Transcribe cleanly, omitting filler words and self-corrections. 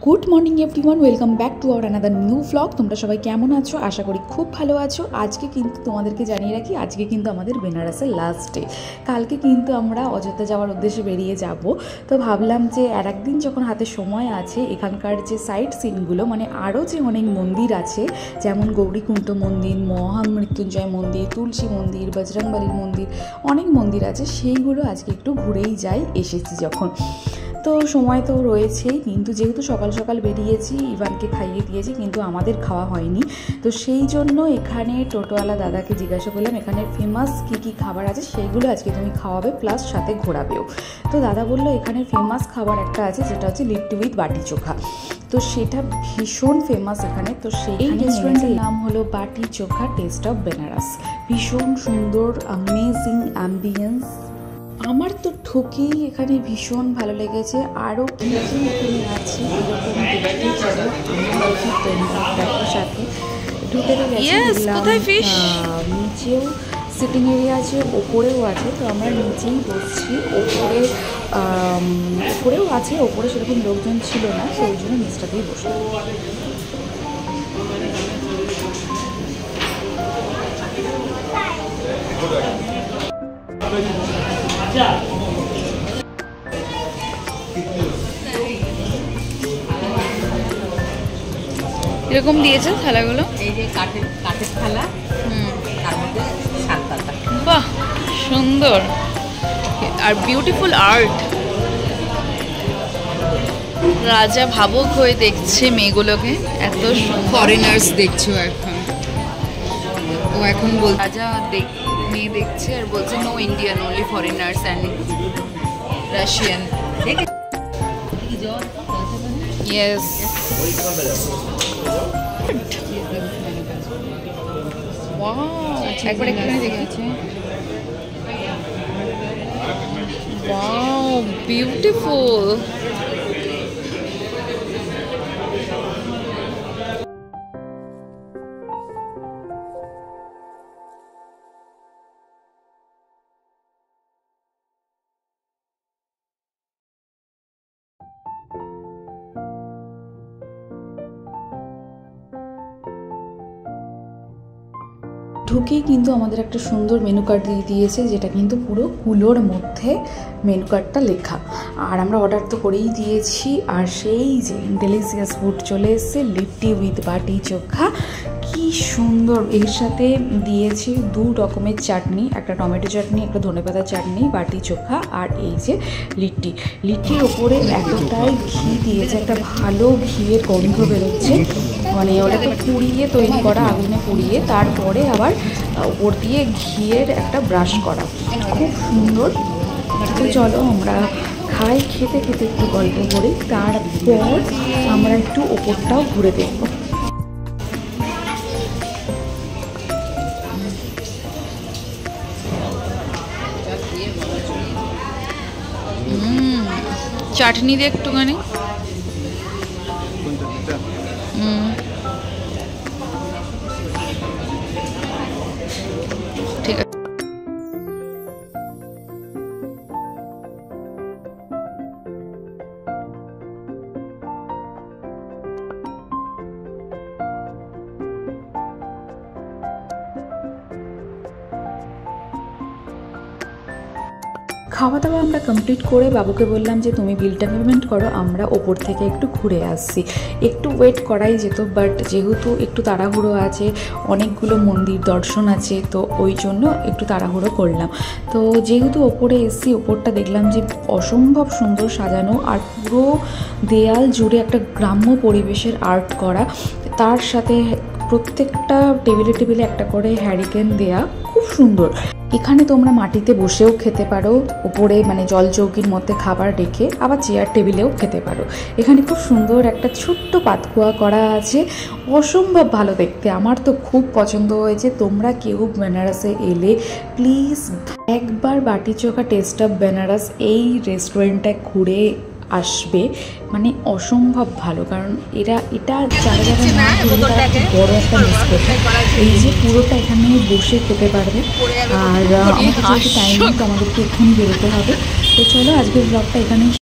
Good morning everyone, welcome back to our another new vlog. তোমরা সবাই কেমন আছো? আশা করি খুব ভালো আছো। আজকে কিন্তু তোমাদেরকে জানিয়ে রাখি, আজকে কিন্তু আমাদের বেনারসের লাস্ট ডে। কালকে কিন্তু আমরা অযোধ্যা যাওয়ার উদ্দেশ্যে বেরিয়ে যাব। তো ভাবলাম যে আর একদিন যখন হাতে সময় আছে, এখানকার যে সাইট সিনগুলো মানে আরও যে অনেক মন্দির আছে, যেমন গৌরীকুণ্ড মন্দির, মহামৃত্যুঞ্জয় মন্দির, তুলসী মন্দির, বজরংবলীর মন্দির, অনেক মন্দির আছে, সেইগুলো আজকে একটু ঘুরেই যাই এসেছি যখন। তো সময় তো রয়েছেই, কিন্তু যেহেতু সকাল সকাল বেরিয়েছি, ইভানকে খাইয়ে দিয়েছি, কিন্তু আমাদের খাওয়া হয়নি। তো সেই জন্য এখানে টোটোওয়ালা দাদাকে জিজ্ঞাসা করলাম এখানে ফেমাস কী কী খাবার আছে, সেইগুলো আজকে তুমি খাওয়াবে, প্লাস সাথে ঘোরাবেও। তো দাদা বললো এখানে ফেমাস খাবার একটা আছে, যেটা হচ্ছে লিট্টি উইথ বাটি চোখা। তো সেটা ভীষণ ফেমাস এখানে। তো সেই রেস্টুরেন্টের নাম হলো বাটি চোখা টেস্ট অফ বেনারস। ভীষণ সুন্দর, অ্যামেজিং অ্যাম্বিয়েন্স। আমার তো ঠকেই এখানে ভীষণ ভালো লেগেছে। আরও কী কী এখানে আছে এরকম দেখতে চলো আমার সাথে ঢুকে নিচেও সিটিং এরিয়া আছে, ওপরেও আছে। তো আমরা নিচেই বসছি, ওপরেও আছে, ওপরে সেরকম লোকজন ছিল না, সেই জন্য নিচটাতেই বসলাম। এরকম দিয়েছে থালাগুলো, এই যে কাঠের থালা, তার মধ্যে শাল পাতা। বাহ, সুন্দর আর বিউটিফুল আর্ট। রাজা ভাবুক হয়ে দেখছে মেয়েগুলোকে, এত ফরেনার্স দেখছো এখন, ও এখন বল রাজা মেয়ে দেখছে আর বলছে no Indian, only foreigners and Russian. Yes, একবার এখানে দেখেছে। Wow, beautiful. ঢুকেই কিন্তু আমাদের একটা সুন্দর মেনু কার্ড দিয়ে দিয়েছে, যেটা কিন্তু পুরো কুলোর মধ্যে মেনু কার্ডটা লেখা। আর আমরা অর্ডার তো করেই দিয়েছি। আর সেই যে ডেলিশিয়াস ফুড চলে এসছে, লিট্টি উইথ বাটি চোখা। কি সুন্দর! এর সাথে দিয়েছে 2 রকমের চাটনি, একটা টমেটো চাটনি, একটা ধনেপাতা চাটনি, বাটি চোখা, আর এই যে লিট্টির ওপরে এতটাই ঘি দিয়েছে, একটা ভালো ঘিয়ের গন্ধ বেরোচ্ছে। মানে ওটাকে পুড়িয়ে তৈরি করা, আগুনে পুড়িয়ে তারপরে আবার ওপর দিয়ে ঘিয়ের একটা ব্রাশ করা, খুব সুন্দর। তো চলো আমরা খাই, খেতে খেতে একটু গল্প করি, তারপর আমরা একটু ওপরটাও ঘুরে দেখবো। চাটনি দিয়ে একটুখানি, ঠিক আছে। খাওয়া দাওয়া আমরা কমপ্লিট করে বাবুকে বললাম যে তুমি বিলটা পেমেন্ট করো, আমরা ওপর থেকে একটু ঘুরে আসছি। একটু ওয়েট করাই যেত, বাট যেহেতু একটু তাড়াহুড়ো আছে, অনেকগুলো মন্দির দর্শন আছে, তো ওই জন্য একটু তাড়াহুড়ো করলাম। তো যেহেতু ওপরে এসছি, ওপরটা দেখলাম যে অসম্ভব সুন্দর সাজানো, আর পুরো দেয়াল জুড়ে একটা গ্রাম্য পরিবেশের আর্ট করা। তার সাথে প্রত্যেকটা টেবিলে টেবিলে একটা করে হ্যারিকেন দেয়া, খুব সুন্দর। এখানে তোমরা মাটিতে বসেও খেতে পারো, উপরে মানে জল চৌকির মধ্যে খাবার রেখে, আবার চেয়ার টেবিলেও খেতে পারো। এখানে খুব সুন্দর একটা ছোট্ট পাতকুয়া করা আছে, অসম্ভব ভালো দেখতে। আমার তো খুব পছন্দ হয়েছে। তোমরা কেউ বেনারসে এলে প্লিজ একবার বাটি চোখা টেস্ট অফ বেনারস এই রেস্টুরেন্টটা ঘুরে আসবে। মানে অসম্ভব ভালো, কারণ এটা যারা যারা না ঘুরে বড় একটা মিস করবে। এই যে পুরোটা এখানে বসে খেতে পারবে। আর আমাদের যেহেতু টাইম তো আমাদেরকে এক্ষুনি বেরোতে হবে। তো চলো আজকের ব্লগটা এখানে